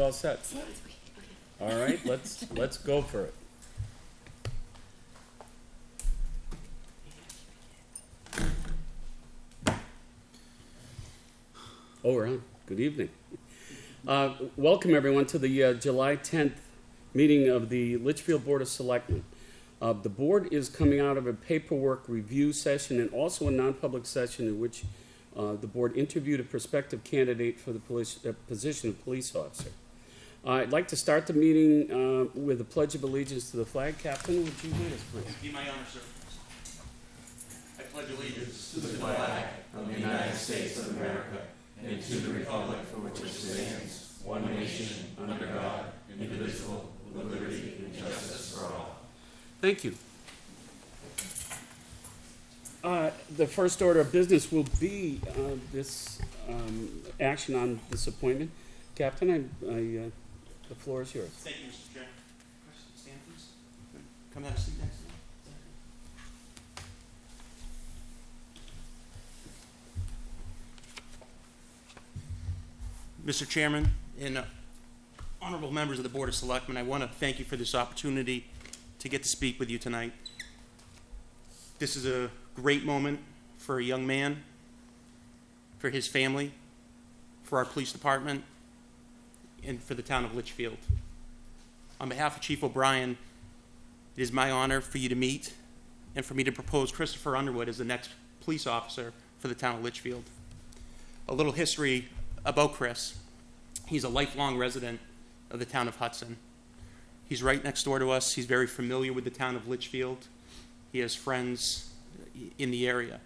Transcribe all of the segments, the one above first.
you all set? All right, let's go for it. Oh, we're on. Good evening. Welcome, everyone, to the July 10th meeting of the Litchfield Board of Selectmen. The board is coming out of a paperwork review session and also a non-public session in which the board interviewed a prospective candidate for the position of police officer. I'd like to start the meeting with a pledge of allegiance to the flag. Captain, would you lead us, please? Be my honor, sir. I pledge allegiance to the flag of the United States of America and to the republic for which it stands, one nation, under God, indivisible, with liberty and justice for all. Thank you. The first order of business will be this action on this appointment. Captain, the floor is yours. Thank you, Mr. Chairman. Stand, please. Come have a seat next to me. Mr. Chairman and honorable members of the Board of Selectmen, I want to thank you for this opportunity to get to speak with you tonight. This is a great moment for a young man, for his family, for our police department, and for the town of Litchfield. On behalf of Chief O'Brien, it is my honor for you to meet and for me to propose Christopher Underwood as the next police officer for the town of Litchfield. A little history about Chris. He's a lifelong resident of the town of Hudson. He's right next door to us. He's very familiar with the town of Litchfield. He has friends in the area.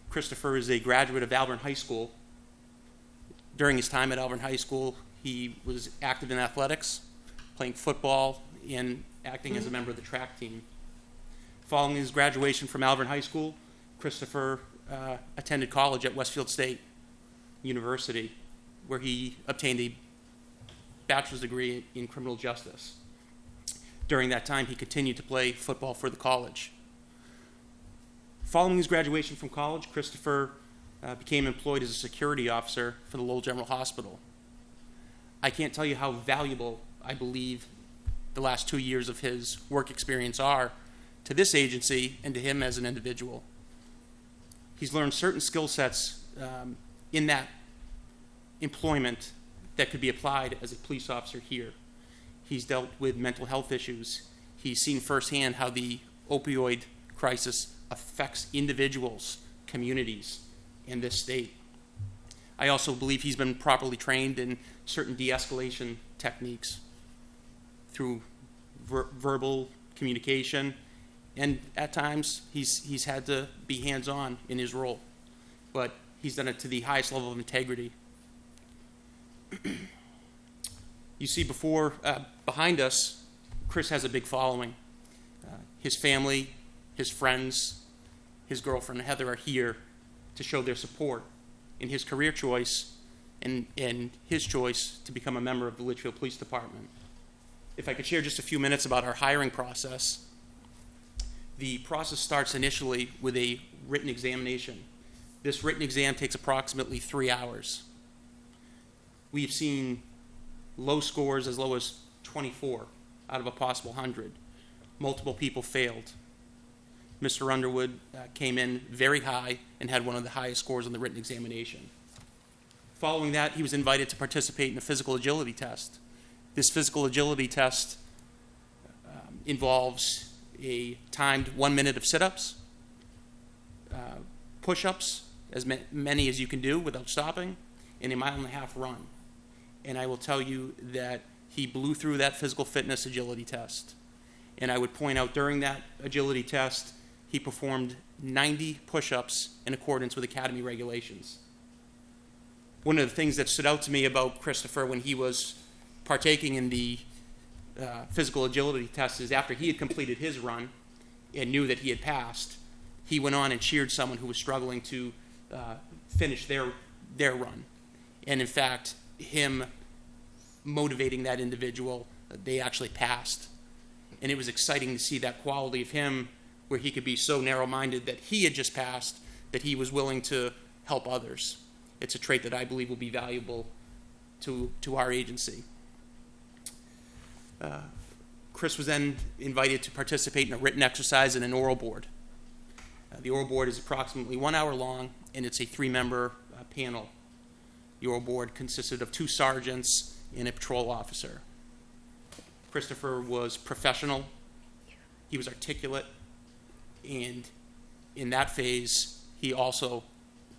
Christopher is a graduate of Alvern High School. During his time at Alvern High School, he was active in athletics, playing football and acting as a member of the track team. Following his graduation from Alvern High School, Christopher attended college at Westfield State University, where he obtained a bachelor's degree in criminal justice. During that time, he continued to play football for the college. Following his graduation from college, Christopher became employed as a security officer for the Lowell General Hospital. I can't tell you how valuable I believe the last 2 years of his work experience are to this agency and to him as an individual. He's learned certain skill sets in that employment that could be applied as a police officer here. He's dealt with mental health issues. He's seen firsthand how the opioid crisis affects individuals, communities in this state. I also believe he's been properly trained in certain de-escalation techniques through verbal communication, and at times he's had to be hands-on in his role, but he's done it to the highest level of integrity. You see behind us, Chris has a big following. His family, his friends, his girlfriend Heather are here to show their support in his career choice and his choice to become a member of the Litchfield Police Department. If I could share just a few minutes about our hiring process. The process starts initially with a written examination. This written exam takes approximately 3 hours. We've seen low scores as low as 24 out of a possible 100. Multiple people failed. Mr. Underwood came in very high and had one of the highest scores on the written examination. Following that, he was invited to participate in a physical agility test. This physical agility test involves a timed 1 minute of sit-ups, push-ups, as many as you can do without stopping, and a 1.5 mile run. And I will tell you that he blew through that physical fitness agility test. And I would point out during that agility test, he performed 90 push-ups in accordance with Academy regulations. One of the things that stood out to me about Christopher when he was partaking in the physical agility test is after he had completed his run and knew that he had passed, he went on and cheered someone who was struggling to finish their run. And in fact, him motivating that individual, they actually passed. And it was exciting to see that quality of him where he could be so narrow-minded that he had just passed, that he was willing to help others. It's a trait that I believe will be valuable to our agency. Chris was then invited to participate in a written exercise and an oral board. The oral board is approximately 1 hour long, and it's a 3-member panel. The oral board consisted of 2 sergeants and a patrol officer. Christopher was professional, he was articulate, and in that phase, he also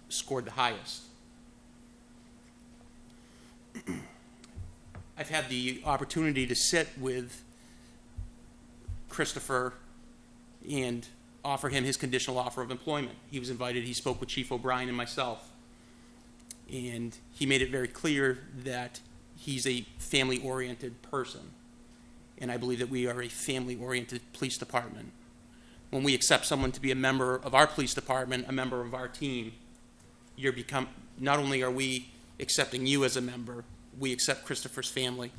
scored the highest. I've had the opportunity to sit with Christopher and offer him his conditional offer of employment. He was invited, he spoke with Chief O'Brien and myself, and he made it very clear that he's a family-oriented person, and I believe that we are a family-oriented police department. When we accept someone to be a member of our police department, a member of our team, not only are we accepting you as a member, we accept Christopher's family.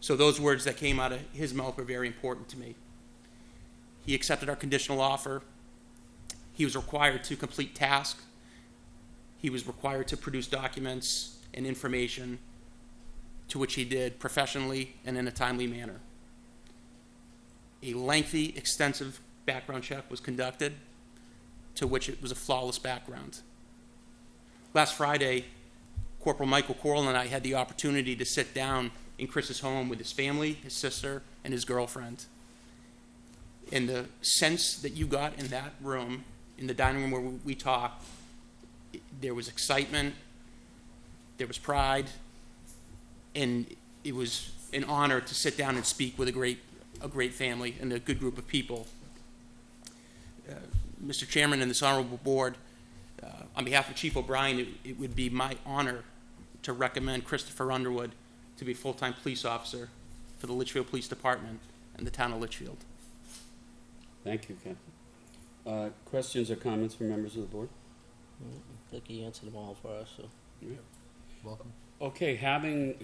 So those words that came out of his mouth were very important to me. He accepted our conditional offer. He was required to complete tasks. He was required to produce documents and information, to which he did professionally and in a timely manner. A lengthy, extensive background check was conducted, to which it was a flawless background. Last Friday, Corporal Michael Corl and I had the opportunity to sit down in Chris's home with his family, his sister, and his girlfriend. And the sense that you got in that room, in the dining room where we talked, there was excitement, there was pride, and it was an honor to sit down and speak with a great family and a good group of people. Mr. Chairman and this honorable board, on behalf of Chief O'Brien, it would be my honor to recommend Christopher Underwood to be a full-time police officer for the Litchfield Police Department and the town of Litchfield. Thank you, Captain. Questions or comments from members of the board? I think he answered them all for us, so. Yeah. Welcome. Okay, having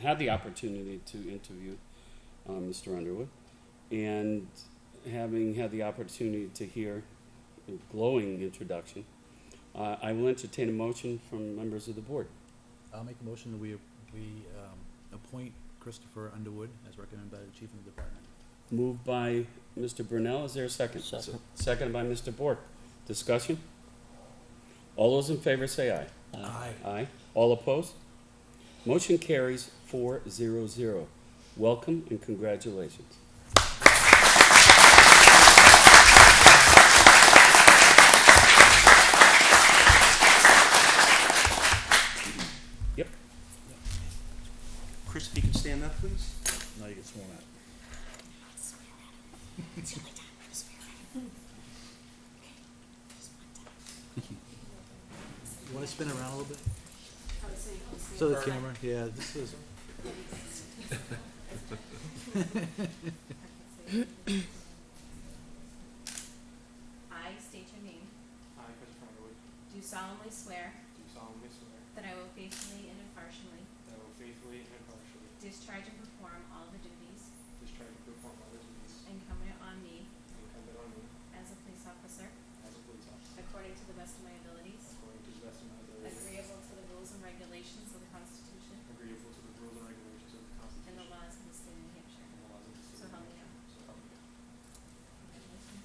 had the opportunity to interview Mr. Underwood, and having had the opportunity to hear a glowing introduction, I will entertain a motion from members of the board. I'll make a motion that we appoint Christopher Underwood as recommended by the chief of the department. Moved by Mr. Brunelle. Is there a second? Second. Seconded by Mr. Bourque. Discussion? All those in favor say aye. Aye. Aye. All opposed? Motion carries 4-0-0. Welcome and congratulations. Yep. Chris, if you can stand up, please. Now you get sworn at. You want to spin around a little bit? So the camera, yeah, this is. I state your name. I, Christopher Underwood, Do solemnly swear do solemnly swear that I will faithfully and impartially that I will faithfully and impartially discharge and perform all the duties discharge and perform all the duties incumbent on me incumbent on me as a police officer as a police officer according to the best of my abilities, according to the best of my ability, agreeable to the rules and regulations of the Constitution agreeable to the rules and regulations of the and Constitution the laws of the state of New Hampshire. and the laws of the state So of help New me God. Hampshire. So help me God. Congratulations.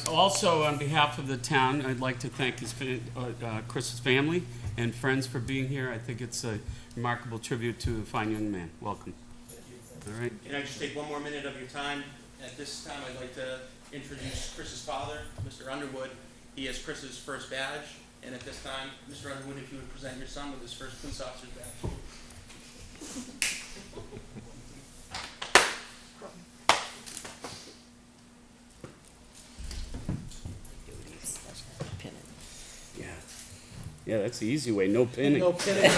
Also, on behalf of the town, I'd like to thank Chris's family and friends for being here. I think it's a remarkable tribute to a fine young man. Welcome. All right. Can I just take one more minute of your time? At this time, I'd like to introduce Chris's father, Mr. Underwood. He has Chris's first badge, and at this time, Mr. Underwood, if you would present your son with his first police officer's badge. Pin it. Yeah. Yeah, that's the easy way. No pinning. No kidding.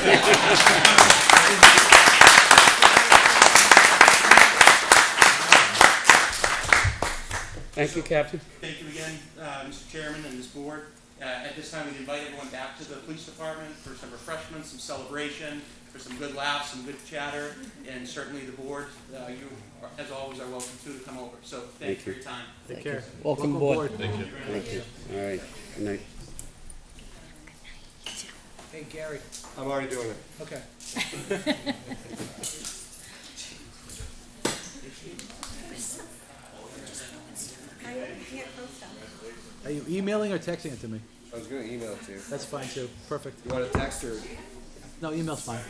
Thank you, Captain. Thank you again, Mr. Chairman and this board. At this time, we'd invite everyone back to the police department for some refreshments, some celebration, for some good laughs, some good chatter, and certainly the board, you, as always, are welcome to come over. So thank you for your time. Take care. Welcome aboard. Thank you. Thank you. All right, good night. Hey, Gary. I'm already doing it. Okay. Are you emailing or texting it to me? I was gonna email it to you. That's fine too. Perfect. You want a text or? No, email's fine.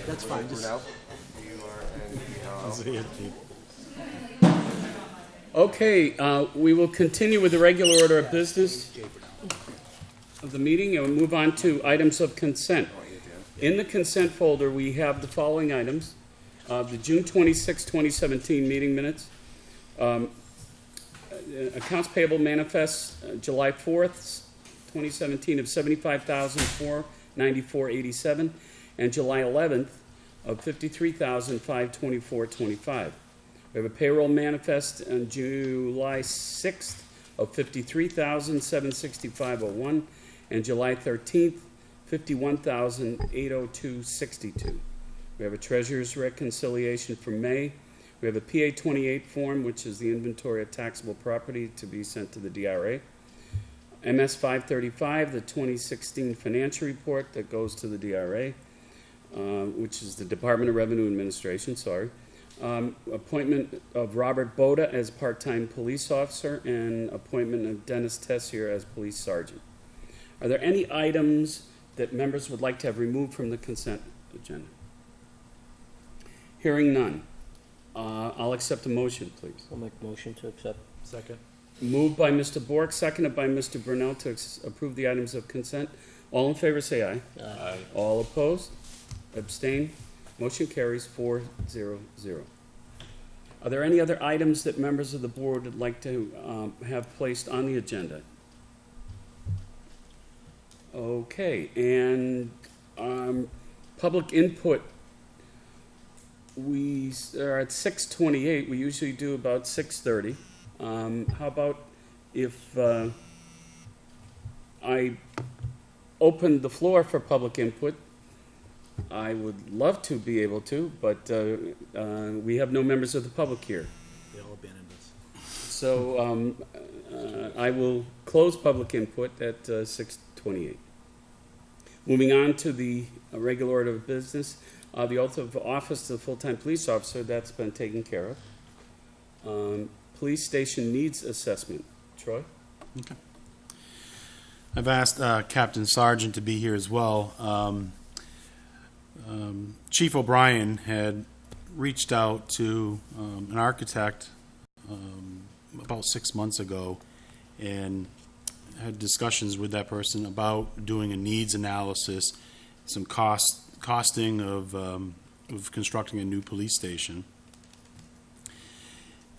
That's fine. Just Brunelle? Okay, we will continue with the regular order of business of the meeting and we'll move on to items of consent. In the consent folder, we have the following items. The June 26, 2017 meeting minutes. Accounts payable manifest, July 4th, 2017 of $75,494.87 and July 11th of $53,524.25. We have a payroll manifest on July 6th of $53,765.01 and July 13th, $51,802.62. We have a treasurer's reconciliation for May. We have a PA 28 form, which is the inventory of taxable property to be sent to the DRA. MS 535, the 2016 financial report that goes to the DRA, which is the Department of Revenue Administration, sorry. Appointment of Robert Boda as part-time police officer and appointment of Dennis Tessier as police sergeant. Are there any items that members would like to have removed from the consent agenda? Hearing none. I'll accept a motion, please. I'll make a motion to accept. second. Moved by Mr. Bourque, seconded by Mr. Brunelle to approve the items of consent. All in favor say aye. Aye. All opposed? Abstain? Motion carries 4-0-0. Are there any other items that members of the board would like to have placed on the agenda? Okay, and public input. We are at 6:28. We usually do about 6:30. How about if I open the floor for public input? I would love to be able to, but we have no members of the public here. They all abandoned us. So I will close public input at 6:28. Moving on to the regular order of business. The oath of office to the full-time police officer, that's been taken care of. Police station needs assessment. Troy? Okay. I've asked Captain Sargent to be here as well. Chief O'Brien had reached out to an architect about 6 months ago and had discussions with that person about doing a needs analysis, some costing of constructing a new police station.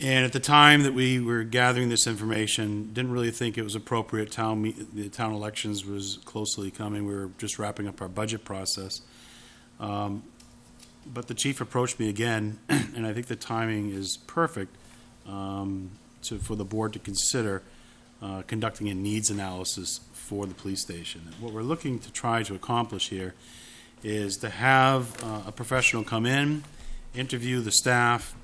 And at the time that we were gathering this information, didn't really think it was appropriate. The town elections was closely coming. We were just wrapping up our budget process. But the chief approached me again, and I think the timing is perfect for the board to consider conducting a needs analysis for the police station. And what we're looking to try to accomplish here is to have a professional come in, interview the staff,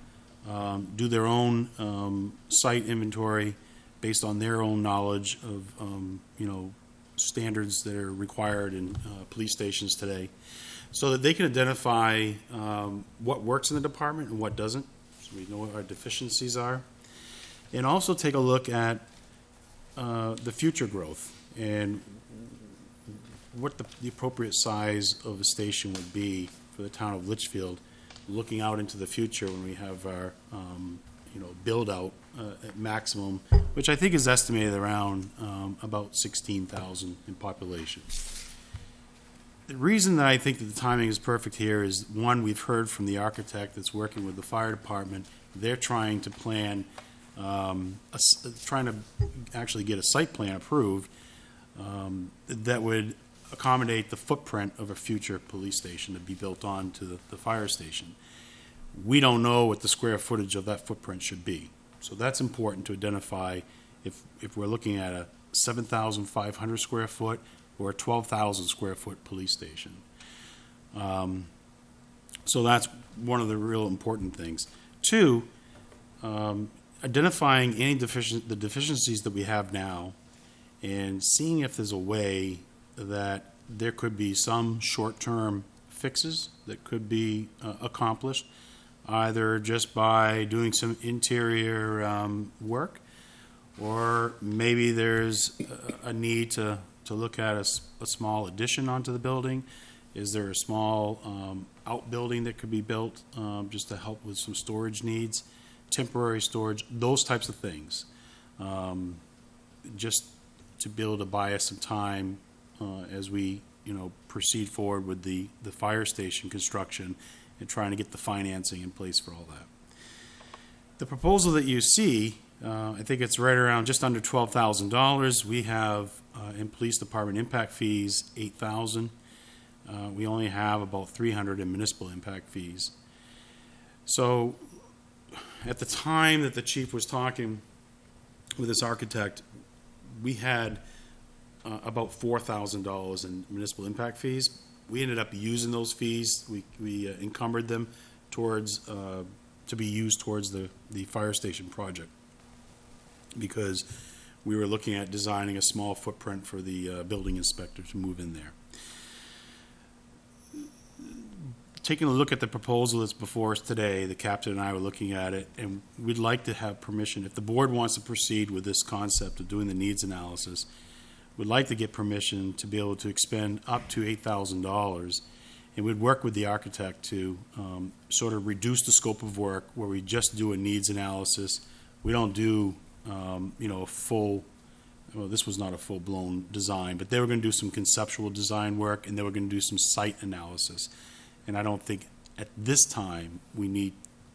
do their own site inventory based on their own knowledge of standards that are required in police stations today, so that they can identify what works in the department and what doesn't, so we know what our deficiencies are, and also take a look at the future growth and what the appropriate size of a station would be for the town of Litchfield, looking out into the future when we have our build out at maximum, which I think is estimated around about 16,000 in population. The reason that I think that the timing is perfect here is, one, we've heard from the architect that's working with the fire department. They're trying to plan, trying to actually get a site plan approved that would accommodate the footprint of a future police station to be built on to the fire station. We don't know what the square footage of that footprint should be. So that's important to identify if we're looking at a 7,500 square foot or a 12,000 square foot police station. So that's one of the real important things. Two, identifying any the deficiencies that we have now and seeing if there's a way that there could be some short-term fixes that could be accomplished, either just by doing some interior work, or maybe there's a need to look at a small addition onto the building. Is there a small outbuilding that could be built just to help with some storage needs, temporary storage, those types of things, just to be able to buy us some time as we proceed forward with the fire station construction and trying to get the financing in place for all that. The proposal that you see, I think it's right around just under $12,000. We have in police department impact fees $8,000. We only have about $300 in municipal impact fees. So at the time that the chief was talking with this architect, we had about $4,000 in municipal impact fees. We ended up using those fees. We encumbered them towards to be used towards the fire station project, because we were looking at designing a small footprint for the building inspector to move in there. Taking a look at the proposal that's before us today, the captain and I were looking at it, and we'd like to have permission, if the board wants to proceed with this concept of doing the needs analysis, we'd like to get permission to be able to expend up to $8,000, and we'd work with the architect to sort of reduce the scope of work where we just do a needs analysis. We don't do, a full, well, this was not a full-blown design, but they were going to do some conceptual design work, and they were going to do some site analysis. And I don't think at this time we need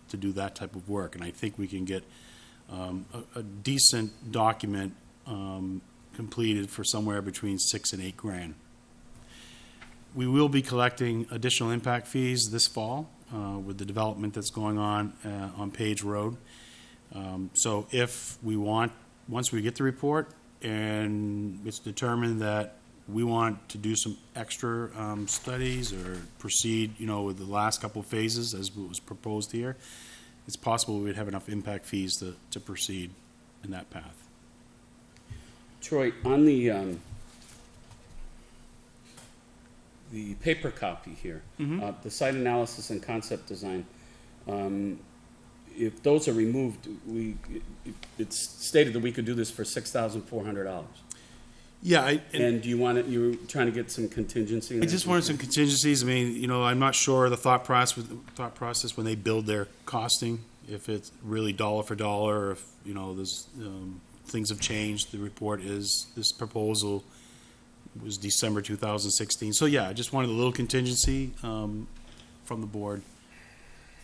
to do that type of work. And I think we can get a decent document completed for somewhere between $6,000 and $8,000. We will be collecting additional impact fees this fall with the development that's going on Page Road. So if we want, once we get the report and it's determined that we want to do some extra studies or proceed, with the last couple of phases as was proposed here, it's possible we'd have enough impact fees to proceed in that path. Troy, on the paper copy here, the site analysis and concept design, if those are removed, it's stated that we could do this for $6,400. Yeah, And do you want it? You're trying to get some contingency. I just wanted some contingencies. I mean, I'm not sure the thought process when they build their costing, if it's really dollar for dollar, or if there's things have changed. The report is this proposal was December 2016. So yeah, I just wanted a little contingency from the board.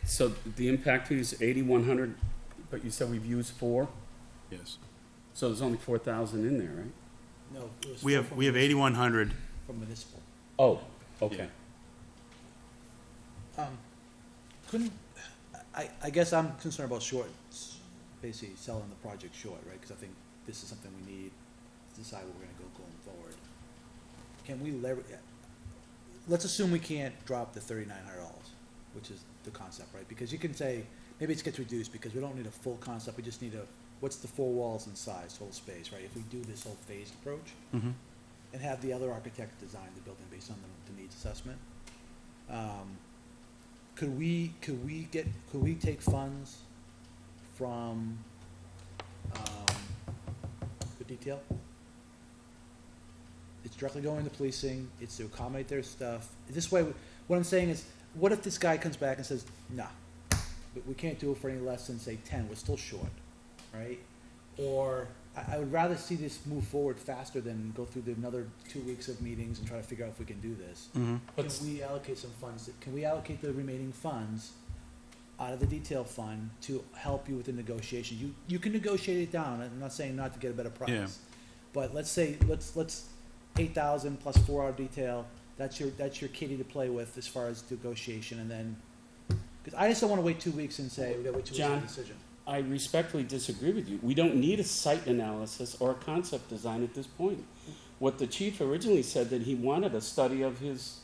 So the impact fee is $8,100, but you said we've used 4. Yes, So there's only 4,000 in there, right? No, it was we have 8,100. from municipal. Oh, okay. Couldn't, I guess I'm concerned about basically selling the project short, right? Because I think this is something we need to decide where we're gonna go going forward. Can we let's assume we can't drop the $3,900, which is the concept, right? Because you can say, maybe it gets reduced because we don't need a full concept, we just need what's the 4 walls and size, total space, right? If we do this whole phased approach and have the other architect design the building based on the needs assessment, could we take funds from the detail? It's directly going to policing, it's to accommodate their stuff. This way, what I'm saying is, what if this guy comes back and says, nah, we can't do it for any less than, say, 10, we're still short, right? Or I would rather see this move forward faster than go through another 2 weeks of meetings and try to figure out if we can do this. Can we allocate some funds? Can we allocate the remaining funds out of the detail fund to help you with the negotiation? You can negotiate it down. I'm not saying not to get a better price, Yeah. but let's say let's 8,000 plus 4 hour detail. That's your kitty to play with as far as negotiation, and then because I just don't want to wait 2 weeks and say we got to wait 2 weeks for a decision. I respectfully disagree with you. We don't need a site analysis or a concept design at this point. what the chief originally said, that he wanted a study of his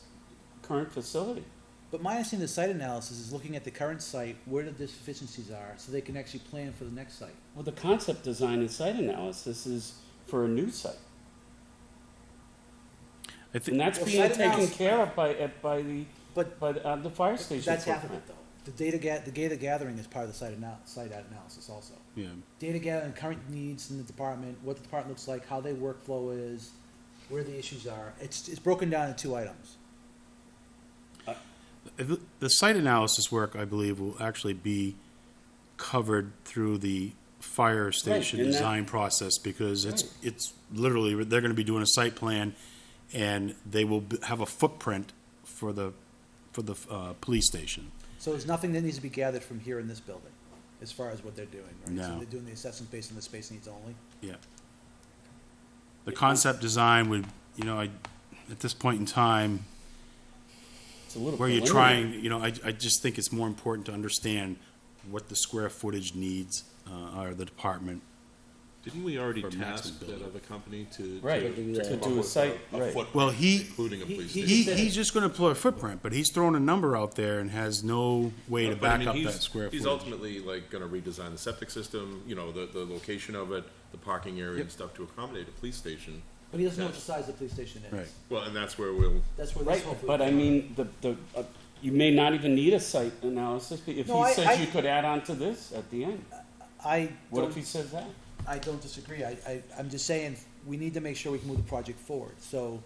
current facility. But my understanding of the site analysis is looking at the current site, where the deficiencies are, so they can actually plan for the next site. Well, the concept design and site analysis is for a new site. I And think, that's Well, being site taken analysis- care of by the, But the fire station. that's half of footprint. it, though. The data gathering is part of the site analysis also. yeah, Data gathering, current needs in the department, what the department looks like, how their workflow is, where the issues are. It's broken down into 2 items. the site analysis work, I believe, will actually be covered through the fire station and that- design process, because Right. it's literally, they're gonna be doing a site plan, and they will have a footprint for the police station. So there's nothing that needs to be gathered from here in this building, as far as what they're doing, right? No. So they're doing the assessment based on the space needs only? Yeah. The concept design would, at this point in time, It's a little where you're preliminary. trying, I just think it's more important to understand what the square footage needs are of the department. Didn't we already For task maximum that building. other company to? Right, to do to that. do a site, right. footprint, Well, he- including a police he- station. He's just gonna pull a footprint, but he's throwing a number out there and has no way to But I back mean, up he's- that square He's footage. ultimately like gonna redesign the septic system, the location of it, the parking area and stuff to accommodate a police station. But he doesn't know what the size of the police station is. Right. Well, and that's where we'll, That's where this Right, hopefully. but I mean, you may not even need a site analysis, but if No, he I- says I- you could add on to this at the end, I what if don't, he says that? I don't disagree. I'm just saying, we need to make sure we can move the project forward. So,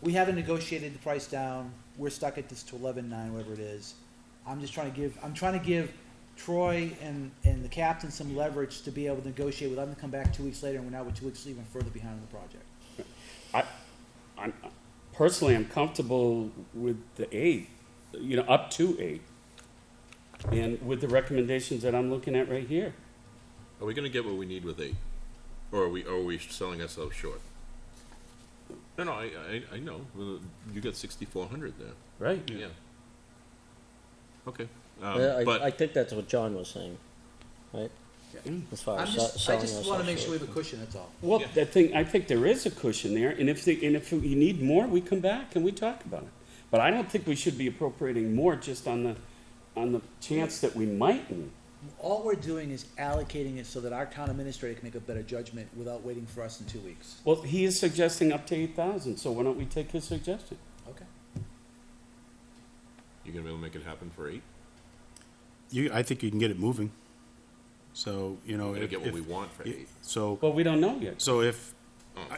we haven't negotiated the price down. We're stuck at this to 11.9, whatever it is. I'm trying to give Troy and the captain some leverage to be able to negotiate without them to come back 2 weeks later, and we're now 2 weeks even further behind on the project. I'm personally, I'm comfortable with the 8, up to 8. And with the recommendations that I'm looking at right here. are we gonna get what we need with 8? Or are we selling ourselves short? No, I know, you got 6,400 there, Right. yeah. Okay, I but, think that's what John was saying, right? As far I as just selling want to ourselves make sure we short. have a cushion, that's all. Well, Yeah. I think there is a cushion there, and if you need more, we come back and we talk about it. But I don't think we should be appropriating more just on the chance that we might need. All we're doing is allocating it so that our town administrator can make a better judgment without waiting for us in 2 weeks. Well, he is suggesting up to 8,000, so why don't we take his suggestion? Okay. you gonna be able to make it happen for 8? I think you can get it moving. So, We're gonna if, get what we want for 8. so, Well, we don't know yet. so if,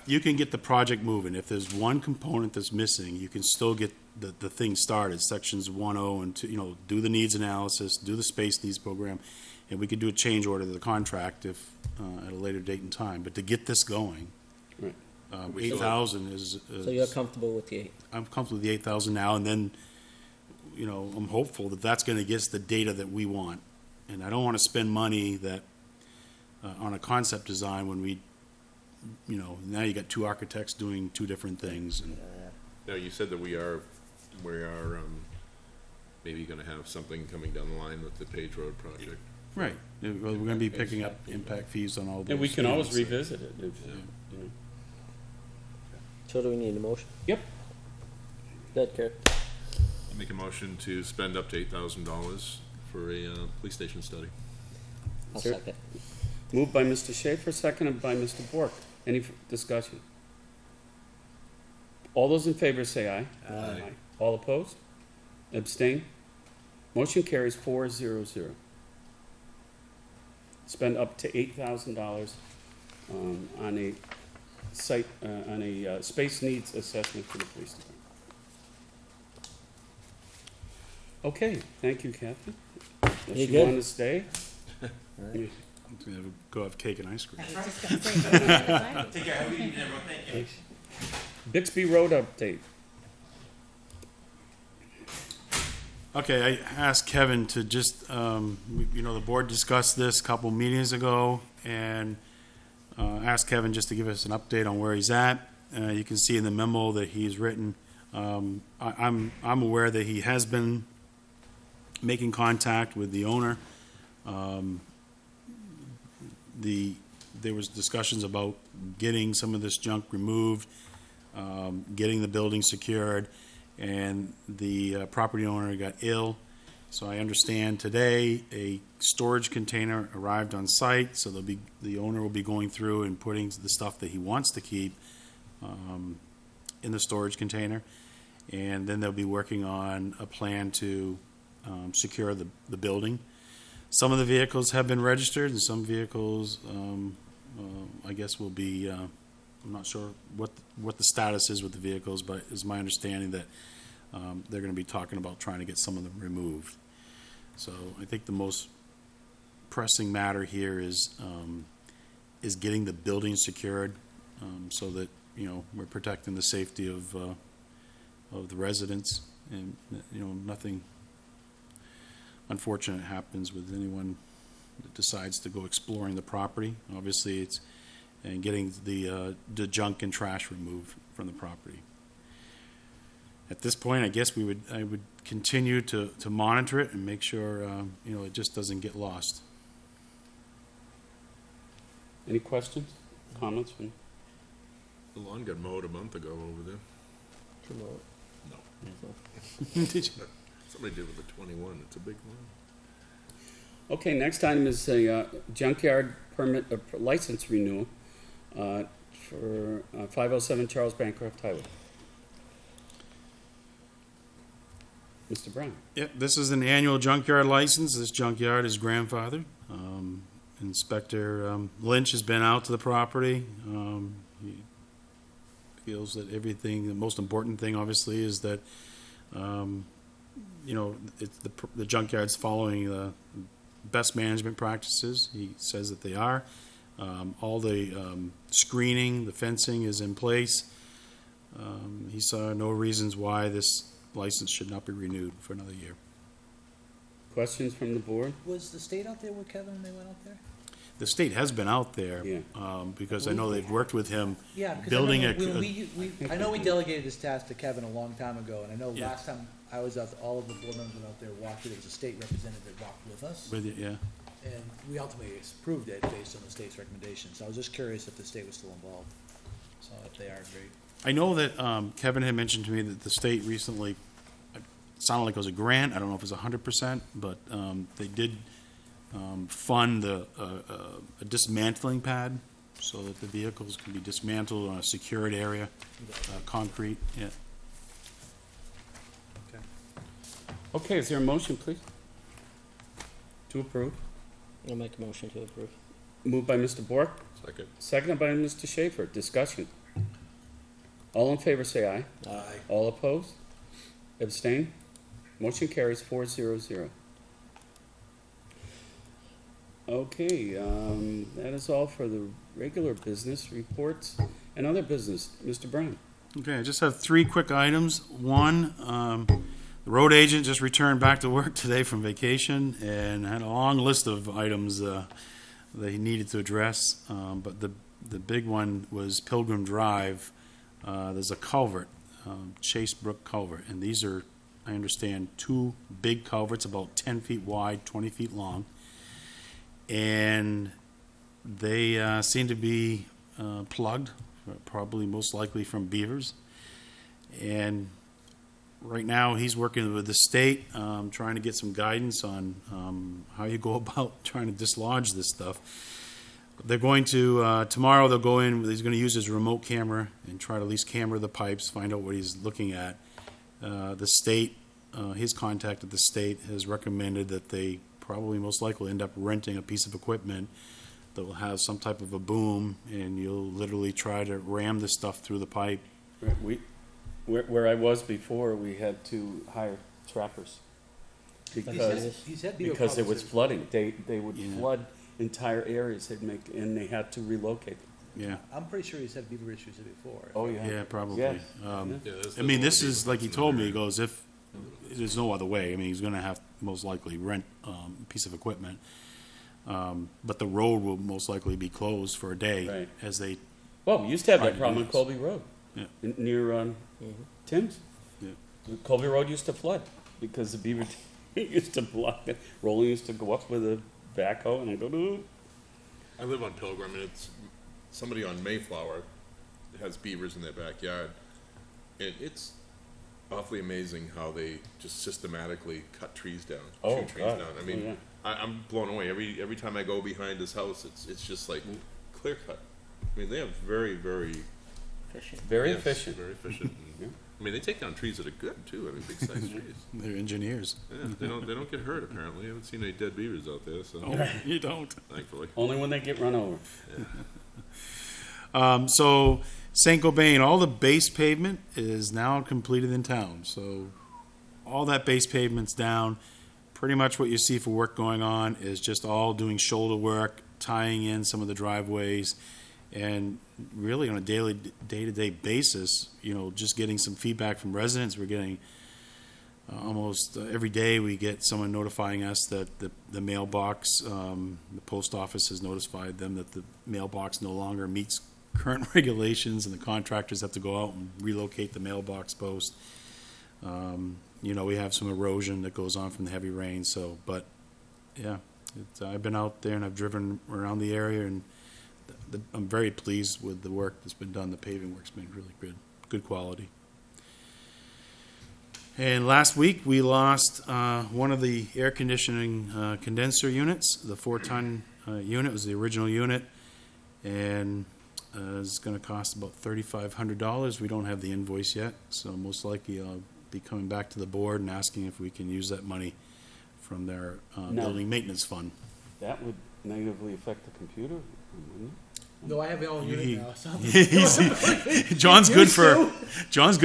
you can get the project moving. If there's one component that's missing, you can still get the thing started, sections 1, and 2, do the needs analysis, do the space needs program, and we could do a change order to the contract if, at a later date and time. But to get this going, Right. We still- 8,000 is, So you're comfortable with the 8? I'm comfortable with the 8,000 now, and then, I'm hopeful that that's gonna get us the data that we want. And I don't wanna spend money that, on a concept design when we, now you got 2 architects doing 2 different things, and, No, you said that we are, maybe gonna have something coming down the line with the Page Road project. right, we're gonna be picking up impact fees on all those. And we can always units. revisit it if, So do we need a motion? Yep. Good, Kurt. I make a motion to spend up to $8,000 for a, police station study. I'll Sure. second. Moved by Mr. Schaefer, seconded by Mr. Bourque. Any discussion? All those in favor say aye. Aye. All opposed? Abstain? Motion carries 4-0-0. Spend up to $8,000 on a site, on a space needs assessment for the police department. Okay, thank you, Kathy. Unless You you good? want to stay? I'm gonna go have cake and ice cream. I was just gonna say, Take care, have a good evening, everyone, thank you. Bixby Road update. Okay, I asked Kevin to just, the board discussed this a couple meetings ago, and asked Kevin just to give us an update on where he's at. You can see in the memo that he's written, I'm aware that he has been making contact with the owner. There was discussions about getting some of this junk removed. getting the building secured, and the property owner got ill. So I understand today a storage container arrived on site, so the owner will be going through and putting the stuff that he wants to keep in the storage container, and then they'll be working on a plan to secure the building. Some of the vehicles have been registered, and some vehicles, I guess, will be. I'm not sure what the status is with the vehicles, but it's my understanding that they're going to be talking about trying to get some of them removed. So I think the most pressing matter here is getting the building secured, so that we're protecting the safety of the residents, and nothing unfortunate happens with anyone that decides to go exploring the property. Obviously, it's and getting the junk and trash removed from the property. At this point, I guess I would continue to monitor it and make sure it just doesn't get lost. Any questions, comments? The lawn got mowed a month ago over there. Promote. No. Did you? Somebody did with the 21. It's a big lawn. Okay, next item is a junkyard permit license renewal for 507 Charles Bancroft Highway. Mr. Brown. Yep, this is an annual junkyard license. This junkyard is grandfathered. Inspector Lynch has been out to the property. He feels that the most important thing, obviously, is that the junkyard's following the best management practices. He says that they are. All the screening, the fencing is in place. He saw no reasons why this license should not be renewed for another year. Questions from the board? Was the state out there with Kevin when they went out there? The state has been out there, Yeah. because I know they've worked with him Yeah, because building I know we delegated this task to Kevin a long time ago, and I know Yeah. last time I was out, all of the board members went out there, walked it, there was a state representative that walked with us, with it, yeah. and we ultimately approved it based on the state's recommendations, so I was just curious if the state was still involved. So if they are, great. I know that Kevin had mentioned to me that the state recently, it sounded like it was a grant, I don't know if it was 100%, but they did fund a dismantling pad so that the vehicles can be dismantled on a secured area, concrete, yeah. Okay, is there a motion, please? To approve. I'll make a motion to approve. Moved by Mr. Bourque, Second. seconded by Mr. Schaefer. Discussion. All in favor, say aye. Aye. All opposed? Abstain? Motion carries 400. Okay, that is all for the regular business reports and other business. Mr. Brown. Okay, I just have 3 quick items. One, the road agent just returned back to work today from vacation and had a long list of items that he needed to address. But the big one was Pilgrim Drive. There's a culvert, Chase Brook culvert, and these are, I understand, 2 big culverts, about 10 feet wide, 20 feet long. And they seem to be plugged, probably most likely from beavers. And right now he's working with the state, trying to get some guidance on how you go about trying to dislodge this stuff. They're going to, tomorrow they'll go in, he's going to use his remote camera and try to at least camera the pipes, find out what he's looking at. The state, his contact at the state has recommended that they probably most likely end up renting a piece of equipment that will have some type of a boom, and you'll literally try to ram this stuff through the pipe. Where I was before, we had to hire trappers because it was flooding. They would flood entire areas. And they had to relocate them. Yeah. I'm pretty sure he's had beaver issues before. Oh yeah. Yeah, probably. Yeah. I mean, this is, like he told me, he goes, if there's no other way, I mean, he's going to have most likely rent a piece of equipment. But the road will most likely be closed for a day Right. as they, Well, we used to have Right, that problem on yes. Colby Road, Yeah. near Tim's. Yeah. Colby Road used to flood because the beaver used to block it. Roland used to go up with a backhoe and I go, "Doo." I live on Pilgrim, and it's somebody on Mayflower has beavers in their backyard. And it's awfully amazing how they just systematically cut trees down, Oh, shoot trees God. down. I Oh, mean, yeah. I'm blown away. Every time I go behind his house, it's just like clear cut. I mean, they have very, very Very yes, efficient. Very efficient. Yeah. I mean, they take down trees that are good too. I mean, big sized trees. They're engineers. Yeah, they don't get hurt apparently. I haven't seen any dead beavers out there, so You don't. thankfully. Only when they get run over. So St. Gobain, all the base pavement is now completed in town. So all that base pavement's down. Pretty much what you see for work going on is just all doing shoulder work, tying in some of the driveways, and really on a day-to-day basis, just getting some feedback from residents. We're getting almost every day we get someone notifying us that the mailbox, the post office has notified them that the mailbox no longer meets current regulations, and the contractors have to go out and relocate the mailbox post. We have some erosion that goes on from the heavy rain. But yeah, I've been out there and I've driven around the area, and I'm very pleased with the work that's been done. The paving work's been really good quality. And last week we lost one of the air conditioning condenser units. The 4-ton unit was the original unit, and it's going to cost about $3,500. We don't have the invoice yet, so most likely I'll be coming back to the board and asking if we can use that money from their No. building maintenance fund. That would negatively affect the computer, wouldn't No, I have my own unit He- now, so John's good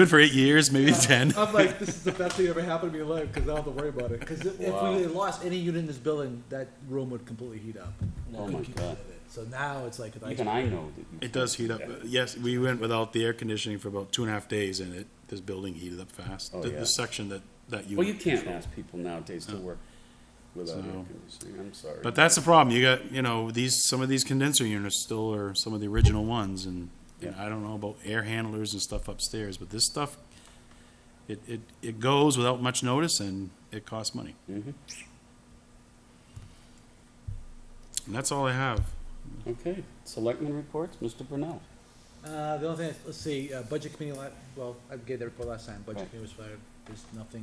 for 8 years, maybe 10. I'm like, this is the best thing that ever happened to me in life, because I don't have to worry about it. Because if Wow. we had lost any unit in this building, that room would completely heat up. Oh, I couldn't my keep God. out of it. So now it's like, Even I know that you It does heat up. Yes, we went without the air conditioning for about 2.5 days, and this building heated up fast. Oh, the, yeah. the section that unit. Well, you can't controlled. ask people nowadays to work without air So- conditioning. I'm sorry. But that's the problem. You got, some of these condenser units still are some of the original ones, and Yeah. I don't know about air handlers and stuff upstairs, but this stuff, it goes without much notice, and it costs money. Mhm. And that's all I have. Okay, Selectmen reports, Mr. Brunelle. The only thing, let's see, budget committee, I gave the report last time, budget Right. committee was fired, there's nothing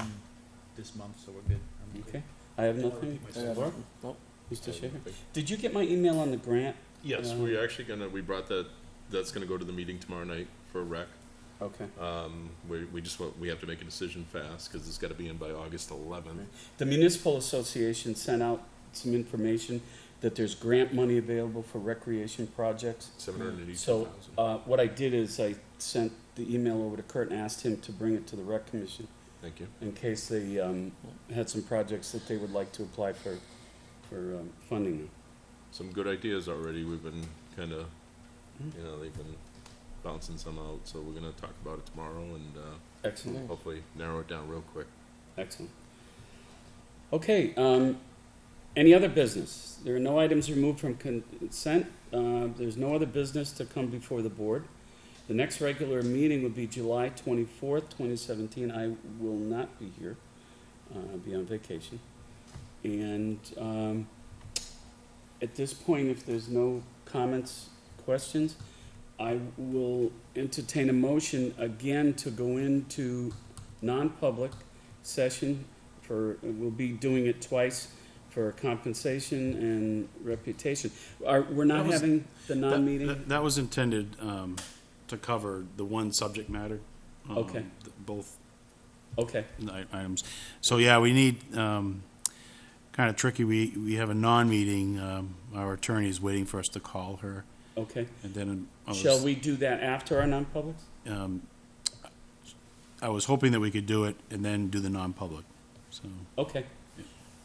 this month, so we're good. I'm good. Okay, I have I don't wanna nothing. repeat myself. Laura? Nope. Mr. Schaefer? Did you get my email on the grant? Yes, we're actually we brought that's gonna go to the meeting tomorrow night for rec. Okay. We have to make a decision fast, cause it's gotta be in by August 11th. The Municipal Association sent out some information that there's grant money available for recreation projects. $782,000. So, what I did is I sent the email over to Kurt and asked him to bring it to the rec commission Thank you. in case they, had some projects that they would like to apply for funding. Some good ideas already. We've been kinda, they've been bouncing some out, so we're gonna talk about it tomorrow and, Excellent, hopefully narrow it down real quick. excellent. Okay, any other business? There are no items removed from consent. There's no other business to come before the board. The next regular meeting would be July 24th, 2017. I will not be here. I'll be on vacation. And at this point, if there's no comments, questions, I will entertain a motion again to go into non-public session we'll be doing it twice for compensation and reputation. We're not That was- having the non-meeting? That was intended to cover the one subject matter. Okay. Both Okay, items. So, yeah, we need, kind of tricky, we have a non-meeting, our attorney is waiting for us to call her, okay. and then Shall we do that after our non-publics? I was hoping that we could do it and then do the non-public, so. Okay.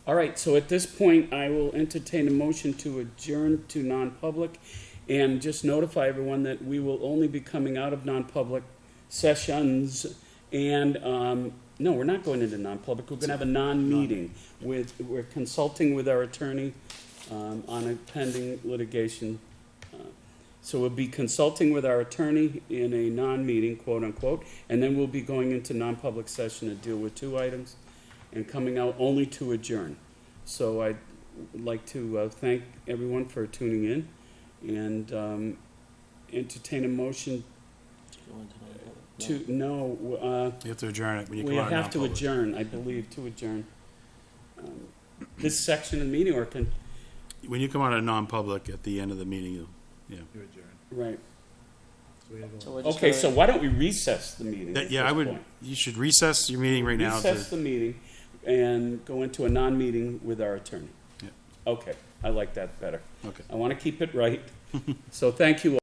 All right, so at this point, I will entertain a motion to adjourn to non-public and just notify everyone that we will only be coming out of non-public sessions and, no, we're not going into non-public. We're gonna have a non-meeting we're consulting with our attorney, on a pending litigation. So we'll be consulting with our attorney in a non-meeting, quote unquote, and then we'll be going into non-public session to deal with 2 items and coming out only to adjourn. So I'd like to thank everyone for tuning in and entertain a motion. Go into non-public. No, You have to adjourn it when you we come out of have to non-public. adjourn, I believe, to adjourn. This section of the meeting, or can, When you come out of non-public at the end of the meeting, You're adjourned. right. So we gotta go So on. we're just Okay, gonna- so why don't we recess the meeting? at yeah, I this would, point? you should recess your meeting right now Recess to, the meeting and go into a non-meeting with our attorney. Yeah. Okay, I like that better. okay. I want to keep it right. So thank you all.